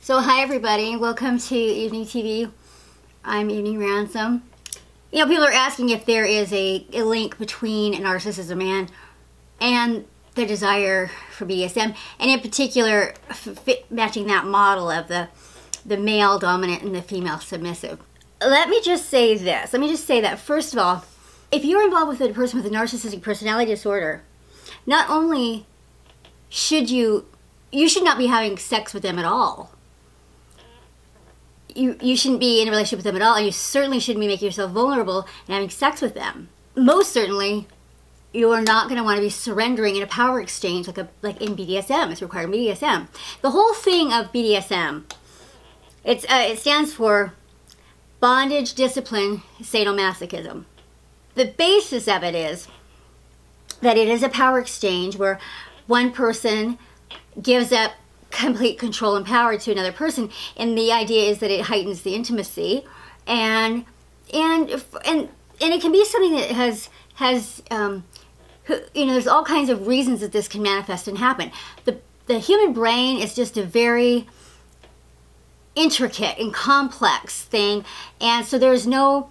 So hi everybody, welcome to Evening TV. I'm Evening Ransom. You know, people are asking if there is a link between narcissism and the desire for BDSM, and in particular matching that model of the male dominant and the female submissive. Let me just say this. Let me just say that, first of all, if you're involved with a person with a narcissistic personality disorder, not only should you should not be having sex with them at all. You shouldn't be in a relationship with them at all, and you certainly shouldn't be making yourself vulnerable and having sex with them. Most certainly, you are not going to want to be surrendering in a power exchange like in BDSM. It's required in BDSM. The whole thing of BDSM, it stands for bondage, discipline, sadomasochism. The basis of it is that it is a power exchange where one person gives up complete control and power to another person, and the idea is that it heightens the intimacy, and it can be something that has you know, there's all kinds of reasons that this can manifest and happen. The human brain is just a very intricate and complex thing, and so there's no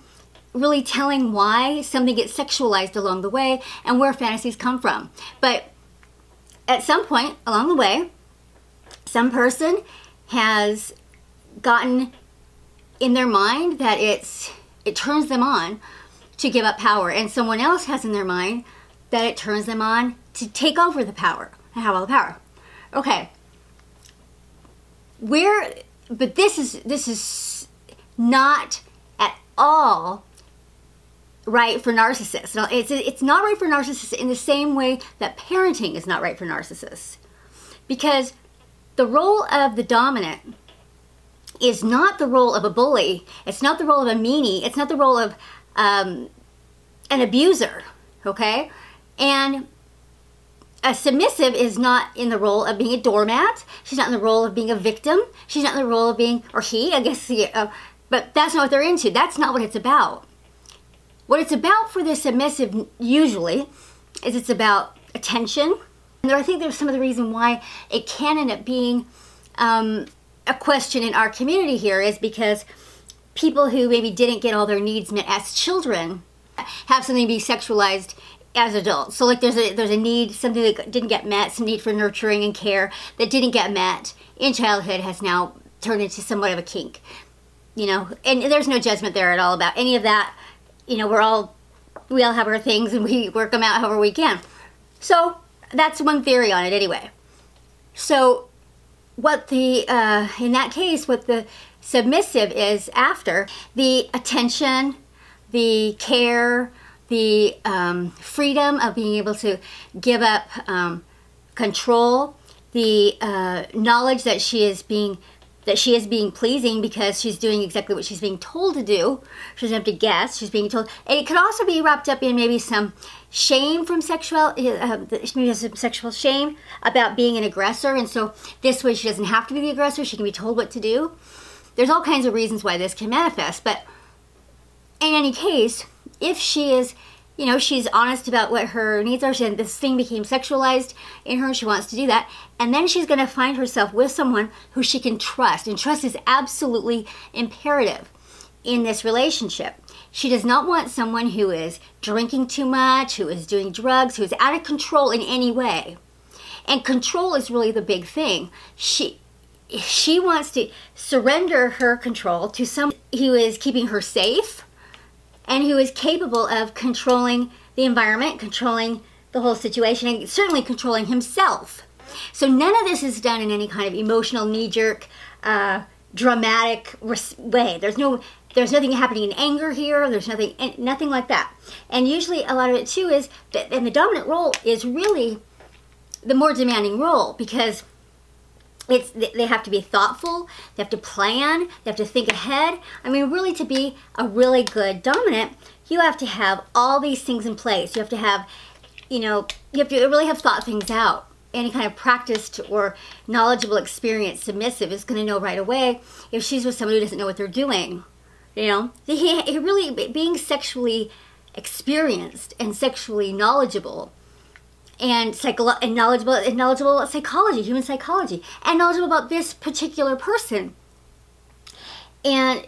really telling why something gets sexualized along the way and where fantasies come from. But at some point along the way, some person has gotten in their mind that it turns them on to give up power, and someone else has in their mind that it turns them on to take over the power and have all the power. Okay, but this is not at all right for narcissists. No, it's not right for narcissists in the same way that parenting is not right for narcissists, because the role of the dominant is not the role of a bully. It's not the role of a meanie. It's not the role of an abuser, okay? And a submissive is not in the role of being a doormat. She's not in the role of being a victim. She's not in the role of being, or he, I guess, but that's not what they're into. That's not what it's about. What it's about for the submissive, usually, is it's about attention. And I think there's some of the reason why it can end up being a question in our community here is because people who maybe didn't get all their needs met as children have something to be sexualized as adults. So like there's a need, something that didn't get met, some need for nurturing and care that didn't get met in childhood has now turned into somewhat of a kink. You know, and there's no judgment there at all about any of that. You know, we all have our things and we work them out however we can. So that's one theory on it anyway. So what in that case, what the submissive is after, the attention, the care, the freedom of being able to give up control, the knowledge that she is being pleasing because she's doing exactly what she's being told to do. She doesn't have to guess. She's being told. And it could also be wrapped up in maybe some shame from maybe some sexual shame about being an aggressor. And so this way she doesn't have to be the aggressor. She can be told what to do. There's all kinds of reasons why this can manifest. But in any case, if she is, you know, she's honest about what her needs are, and this thing became sexualized in her, she wants to do that, and then she's going to find herself with someone who she can trust, and trust is absolutely imperative in this relationship. She does not want someone who is drinking too much, who is doing drugs, who is out of control in any way. And control is really the big thing. She wants to surrender her control to someone who is keeping her safe, and who is capable of controlling the environment, controlling the whole situation, and certainly controlling himself. So none of this is done in any kind of emotional, knee-jerk, dramatic way. There's nothing happening in anger here. There's nothing like that. And usually a lot of it too is that, and the dominant role is really the more demanding role, because they have to be thoughtful, they have to plan, they have to think ahead. I mean, really, to be a really good dominant, you have to have all these things in place. You have to have, you know, you have to really have thought things out. Any kind of practiced or knowledgeable, experienced submissive is going to know right away if she's with someone who doesn't know what they're doing. You know, he really, being sexually experienced and sexually knowledgeable and knowledgeable about psychology, human psychology, and knowledgeable about this particular person, and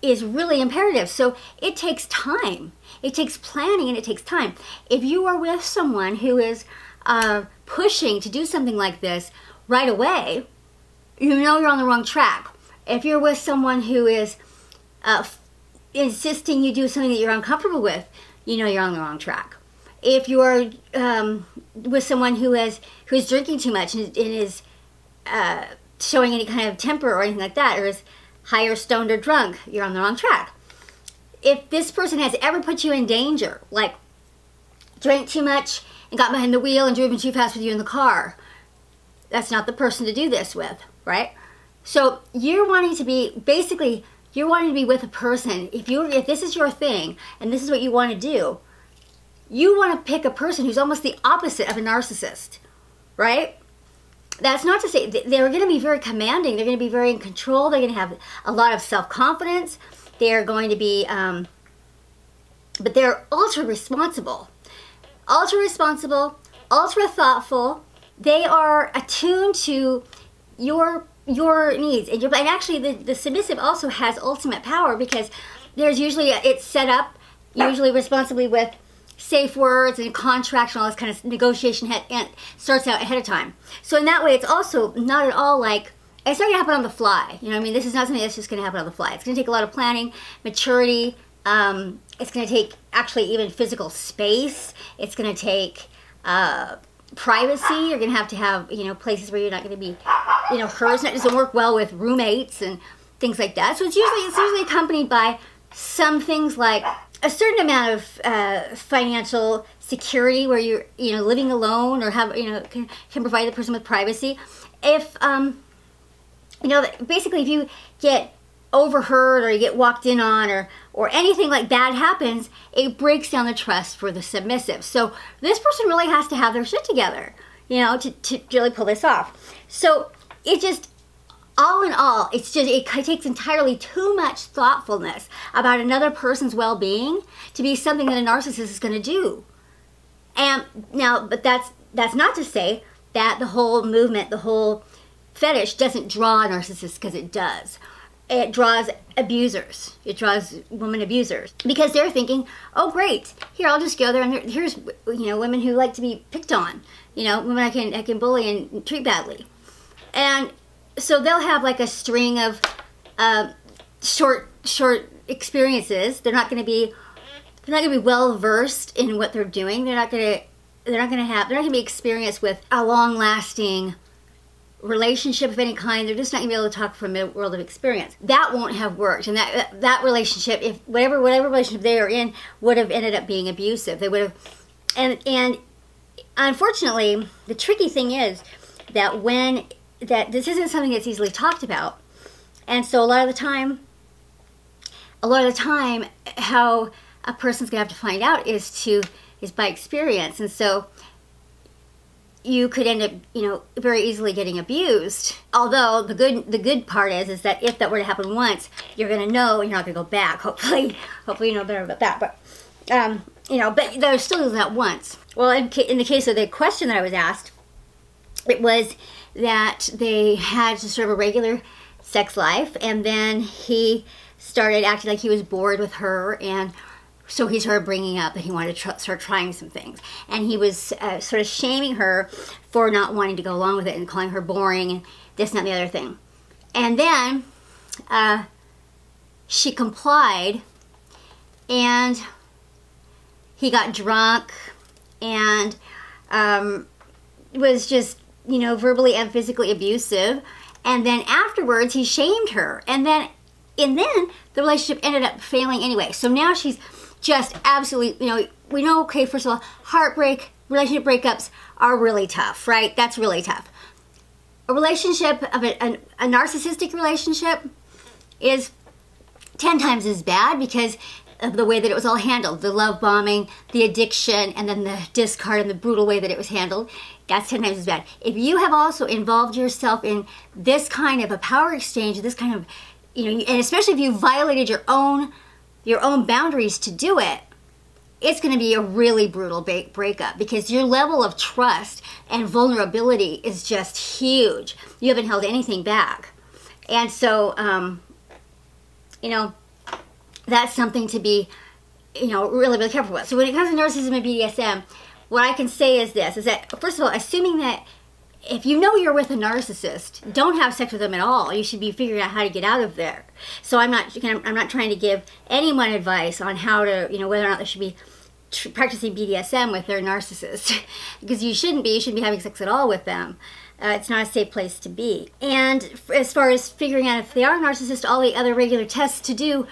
is really imperative. So it takes time. It takes planning, and it takes time. If you are with someone who is pushing to do something like this right away, you know you're on the wrong track. If you're with someone who is insisting you do something that you're uncomfortable with, you know you're on the wrong track. If you are with someone who is drinking too much and is showing any kind of temper or anything like that, or is high or stoned or drunk, you're on the wrong track. If this person has ever put you in danger, like drank too much and got behind the wheel and driven too fast with you in the car, that's not the person to do this with, right? So you're wanting to be, basically, you're wanting to be with a person. If this is your thing and this is what you want to do, you want to pick a person who's almost the opposite of a narcissist, right? That's not to say they're going to be very commanding. They're going to be very in control. They're going to have a lot of self-confidence. They're going to be, but they're ultra responsible, ultra thoughtful. They are attuned to your needs, and actually the submissive also has ultimate power, because there's usually it's set up usually responsibly with safe words and contracts and all this kind of negotiation and starts out ahead of time. So in that way, it's also not at all like, it's not going to happen on the fly. You know what I mean? This is not something that's just going to happen on the fly. It's going to take a lot of planning, maturity. It's going to take actually even physical space. It's going to take privacy. You're going to have, you know, places where you're not going to be, you know, hers. It doesn't work well with roommates and things like that. So it's usually accompanied by some things like a certain amount of financial security, where you're, you know, living alone or have, you know, can provide the person with privacy. If you know, basically, if you get overheard or you get walked in on or anything like that happens, it breaks down the trust for the submissive. So this person really has to have their shit together, you know, to really pull this off. So it just, all in all, it takes entirely too much thoughtfulness about another person's well-being to be something that a narcissist is going to do. And now, but that's not to say that the whole movement, the whole fetish doesn't draw narcissists, because it does. It draws abusers. It draws women abusers, because they're thinking, oh great, here, I'll just go there, and here's, you know, women who like to be picked on, you know, women I can bully and treat badly. And so they'll have like a string of short experiences. They're not going to be well versed in what they're doing. They're not going to be experienced with a long-lasting relationship of any kind. They're just not going to be able to talk from a world of experience. That won't have worked, and that relationship, if whatever relationship they are in, would have ended up being abusive. They would have, and unfortunately, the tricky thing is that this isn't something that's easily talked about, and so a lot of the time, how a person's gonna have to find out is by experience, and so you could end up, you know, very easily getting abused. Although the good part is that if that were to happen once, you're gonna know and you're not gonna go back. Hopefully you know better about that. But you know, but there still is that once. Well, in the case of the question that I was asked, it was that they had just sort of a regular sex life, and then he started acting like he was bored with her, and so he started bringing up that he wanted to start trying some things. And he was sort of shaming her for not wanting to go along with it and calling her boring and this and that and the other thing. And then she complied, and he got drunk and was just, you know, verbally and physically abusive. And then afterwards he shamed her. And then the relationship ended up failing anyway. So now she's just absolutely, you know, we know, okay, first of all, heartbreak, relationship breakups are really tough, right? That's really tough. A relationship, a narcissistic relationship, is 10 times as bad because of the way that it was all handled. The love bombing, the addiction, and then the discard and the brutal way that it was handled. That's 10 times as bad. If you have also involved yourself in this kind of a power exchange, this kind of, you know, and especially if you violated your own boundaries to do it, it's going to be a really brutal breakup, because your level of trust and vulnerability is just huge. You haven't held anything back. And so, you know, that's something to be, you know, really, really careful with. So when it comes to narcissism and BDSM, what I can say is this, is that, first of all, assuming that if you know you're with a narcissist, don't have sex with them at all. You should be figuring out how to get out of there. So I'm not trying to give anyone advice on how to, you know, whether or not they should be practicing BDSM with their narcissist, because you shouldn't be. You shouldn't be having sex at all with them. It's not a safe place to be. And as far as figuring out if they are a narcissist, all the other regular tests to do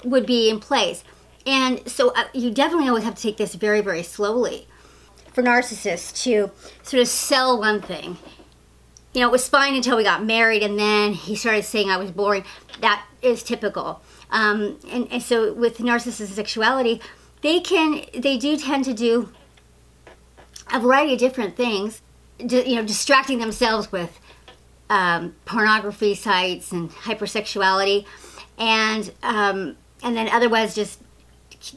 would be in place. And so you definitely always have to take this very, very slowly. For narcissists to sort of sell one thing, you know, it was fine until we got married, and then he started saying I was boring. That is typical. And so with narcissistic sexuality, they do tend to do a variety of different things, you know, distracting themselves with pornography sites and hypersexuality, and then otherwise just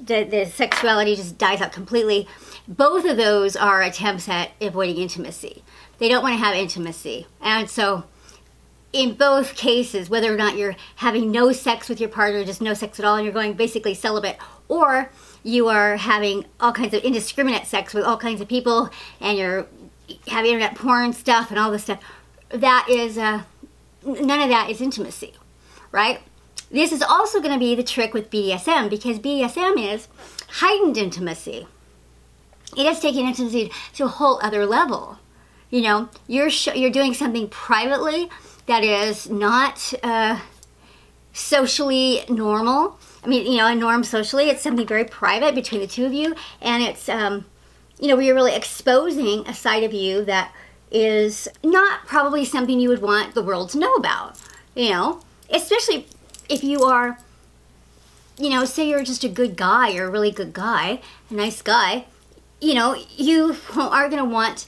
the sexuality just dies out completely. Both of those are attempts at avoiding intimacy. They don't want to have intimacy. And so in both cases, whether or not you're having no sex with your partner, just no sex at all, and you're going basically celibate, or you are having all kinds of indiscriminate sex with all kinds of people, and you're having internet porn stuff and all this stuff, that is, none of that is intimacy, right? This is also going to be the trick with BDSM, because BDSM is heightened intimacy. It is taking intimacy to a whole other level. You know, you're doing something privately that is not socially normal. I mean, you know, a norm socially, it's something very private between the two of you, and it's, you know, where you're really exposing a side of you that is not probably something you would want the world to know about, you know, especially if you are, you know, say you're just a good guy, you're a really good guy, a nice guy, you know, you are going to want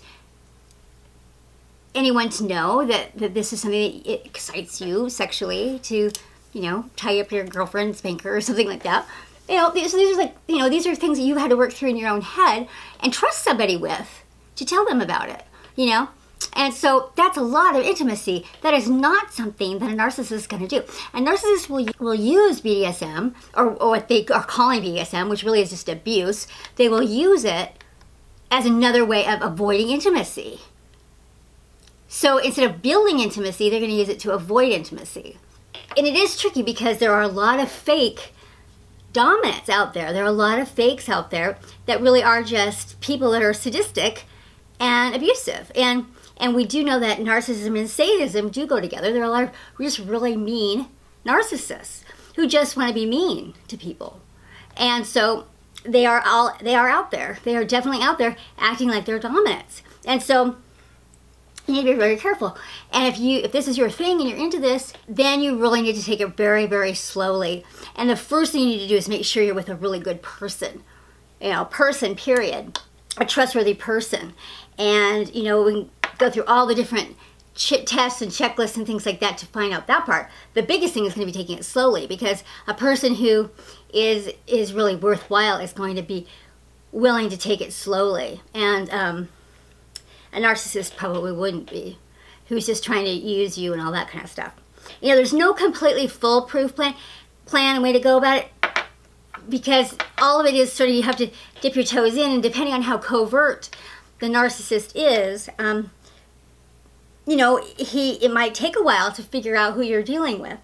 anyone to know that this is something that excites you sexually, to, you know, tie up your girlfriend, spank her, or something like that. You know, these are like, you know, these are things that you've had to work through in your own head and trust somebody with to tell them about it, you know? And so that's a lot of intimacy. That is not something that a narcissist is going to do. A narcissist will use BDSM, or what they are calling BDSM, which really is just abuse. They will use it as another way of avoiding intimacy. So instead of building intimacy, they're going to use it to avoid intimacy. And it is tricky because there are a lot of fake dominants out there. There are a lot of fakes out there that really are just people that are sadistic and abusive. And we do know that narcissism and sadism do go together. There are a lot of just really mean narcissists who just want to be mean to people. And so they are out there. They are definitely out there acting like they're dominants. And so you need to be very careful. And if this is your thing and you're into this, then you really need to take it very, very slowly. And the first thing you need to do is make sure you're with a really good person. You know, person, period. A trustworthy person. And, you know, we can go through all the different tests and checklists and things like that to find out that part. The biggest thing is going to be taking it slowly, because a person who is really worthwhile is going to be willing to take it slowly. And a narcissist probably wouldn't be, who's just trying to use you and all that kind of stuff. You know, there's no completely foolproof plan and way to go about it, because all of it is sort of, you have to dip your toes in, and depending on how covert the narcissist is, you know, it might take a while to figure out who you're dealing with.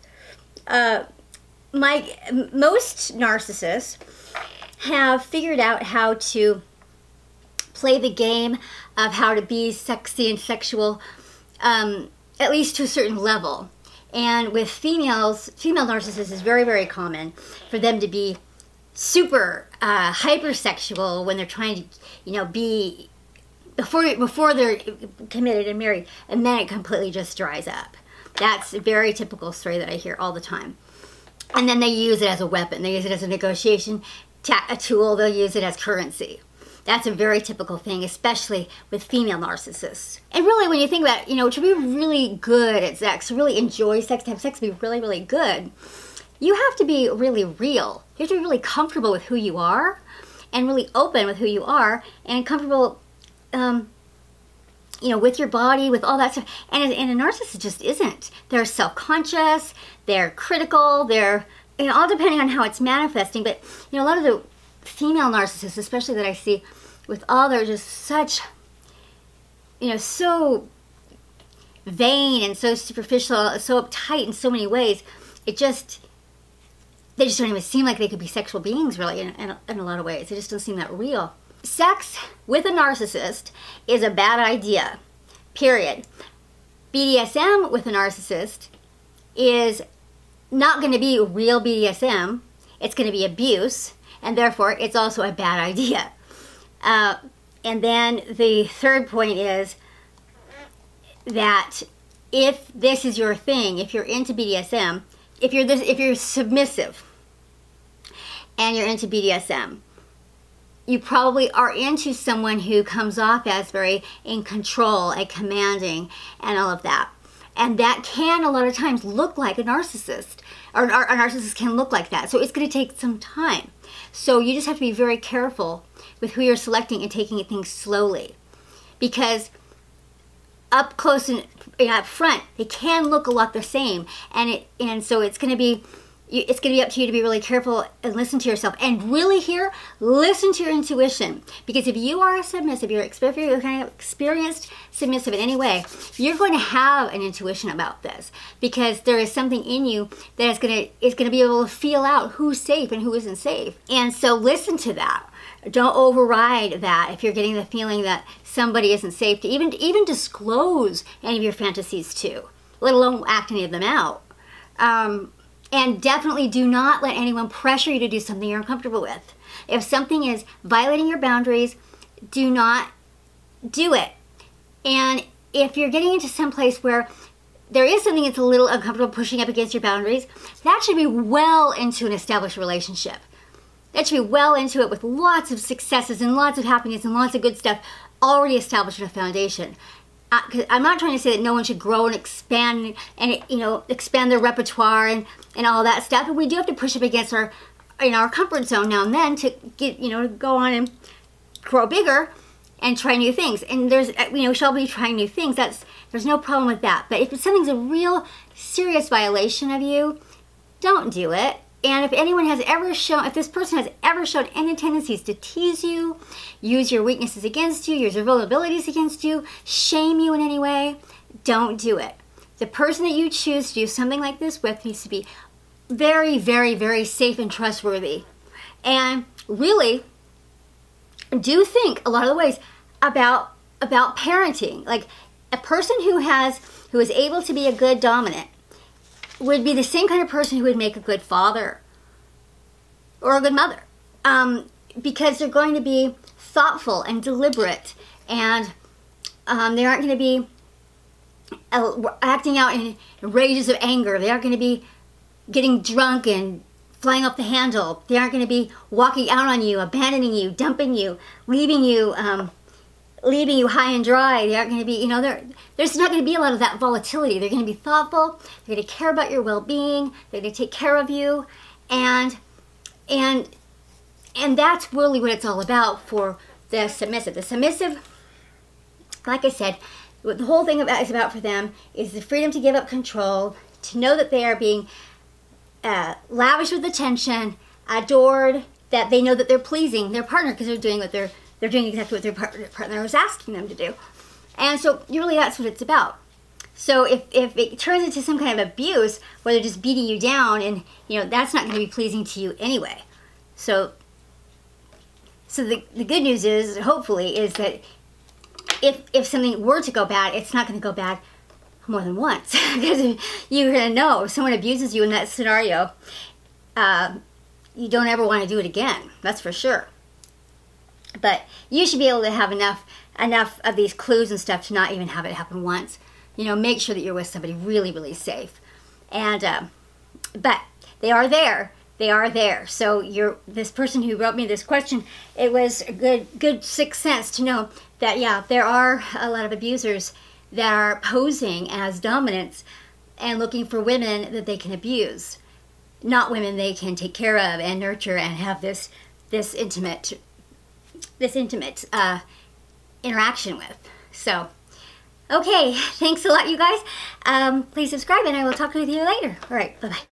Most narcissists have figured out how to play the game of how to be sexy and sexual, at least to a certain level. And with female narcissists, is very, very common for them to be super hypersexual when they're trying to, you know, be before they're committed and married, and then it completely just dries up. That's a very typical story that I hear all the time. And then they use it as a weapon. They use it as a negotiation a tool. They'll use it as currency. That's a very typical thing, especially with female narcissists. And really, when you think about it, you know, to be really good at sex, to really enjoy sex, to have sex be really, really good, you have to be really real. You have to be really comfortable with who you are. and really open with who you are and comfortable, you know, with your body, with all that stuff. And a narcissist just isn't. They're self-conscious, they're critical, they're, you know, all depending on how it's manifesting. But, you know, a lot of the female narcissists, especially that I see with all, they're just such, you know, so vain and so superficial, so uptight in so many ways. It just, they just don't even seem like they could be sexual beings, really, in a lot of ways. They just don't seem that real. Sex with a narcissist is a bad idea, period. BDSM with a narcissist is not going to be real BDSM. It's going to be abuse, and therefore it's also a bad idea. And then the third point is that if this is your thing, if you're into BDSM, if you're submissive and you're into BDSM, you probably are into someone who comes off as very in control and commanding and all of that. And that can a lot of times look like a narcissist, or a narcissist can look like that. So it's going to take some time. So you just have to be very careful with who you're selecting and taking things slowly. Because up close and up front, they can look a lot the same. And so it's going to be up to you to be really careful and listen to yourself, and really listen to your intuition. Because if you are a submissive, you're kind of experienced submissive in any way, you're going to have an intuition about this, because there is something in you that is going to be able to feel out who's safe and who isn't safe. And so listen to that. Don't override that if you're getting the feeling that somebody isn't safe to even disclose any of your fantasies to, let alone act any of them out. And definitely do not let anyone pressure you to do something you're uncomfortable with. If something is violating your boundaries, do not do it. And if you're getting into some place where there is something that's a little uncomfortable pushing up against your boundaries, that should be well into an established relationship. That should be well into it with lots of successes and lots of happiness and lots of good stuff already established in a foundation. I'm not trying to say that no one should grow and expand and, you know, expand their repertoire and all that stuff. But we do have to push up against our comfort zone now and then to get, you know, to go on and grow bigger and try new things. And there's, you know, we shall be trying new things. There's no problem with that. But if something's a real serious violation of you, don't do it. And if this person has ever shown any tendencies to tease you, use your weaknesses against you, use your vulnerabilities against you, shame you in any way, don't do it. The person that you choose to do something like this with needs to be very, very, very safe and trustworthy. And really do think a lot of the ways about parenting. Like, a person who is able to be a good dominant would be the same kind of person who would make a good father or a good mother, because they're going to be thoughtful and deliberate, and they aren't going to be acting out in rages of anger. They aren't going to be getting drunk and flying off the handle. They aren't going to be walking out on you, abandoning you, dumping you, leaving you high and dry. They aren't going to be, you know, there's not going to be a lot of that volatility. They're going to be thoughtful. They're going to care about your well-being. They're going to take care of you, and that's really what it's all about for the submissive. The submissive, like I said, what the whole thing is about for them is the freedom to give up control, to know that they are being lavished with attention, adored, that they know that they're pleasing their partner because they're doing exactly what their partner was asking them to do. And so really that's what it's about. So if it turns into some kind of abuse where they're just beating you down, and, you know, that's not going to be pleasing to you anyway. So the good news is, hopefully, is that if something were to go bad, it's not going to go bad more than once. Because you're going to know if someone abuses you in that scenario, you don't ever want to do it again. That's for sure. But you should be able to have enough of these clues and stuff to not even have it happen once. You know, make sure that you're with somebody really, really safe. And but they are there. They are there. So this person who wrote me this question, it was a good sixth sense to know that, yeah, there are a lot of abusers that are posing as dominants and looking for women that they can abuse, not women they can take care of and nurture and have this intimate this intimate interaction with. So, okay, thanks a lot, you guys. Please subscribe, and I will talk with you later. All right, bye-bye.